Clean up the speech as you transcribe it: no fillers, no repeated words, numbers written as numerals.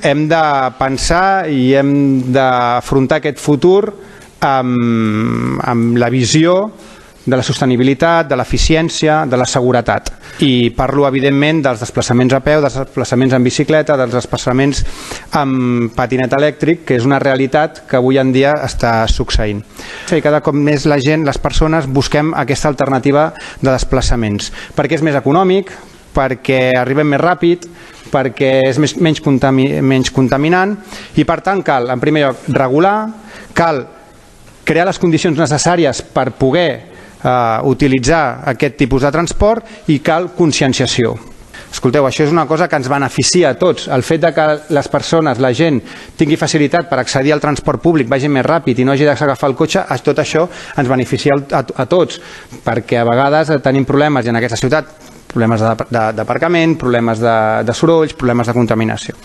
hem de pensar i hem d'afrontar aquest futur amb la visió de la sostenibilitat, de l'eficiència, de la seguretat. I parlo, evidentment, dels desplaçaments a peu, dels desplaçaments en bicicleta, dels desplaçaments amb patinet elèctric, que és una realitat que avui en dia està succeint. I cada cop més la gent, les persones, busquem aquesta alternativa de desplaçaments, perquè és més econòmic, perquè arribem més ràpid, perquè és menys contaminant i, per tant, cal, en primer lloc, regular, cal crear les condicions necessàries per poder utilitzar aquest tipus de transport i cal conscienciació. Escolteu, això és una cosa que ens beneficia a tots. El fet que les persones, la gent, tingui facilitat per accedir al transport públic, vagi més ràpid i no hagi d'agafar el cotxe, tot això ens beneficia a tots, perquè a vegades tenim problemes, i en aquesta ciutat, problemes d'aparcament, problemes de sorolls, problemes de contaminació.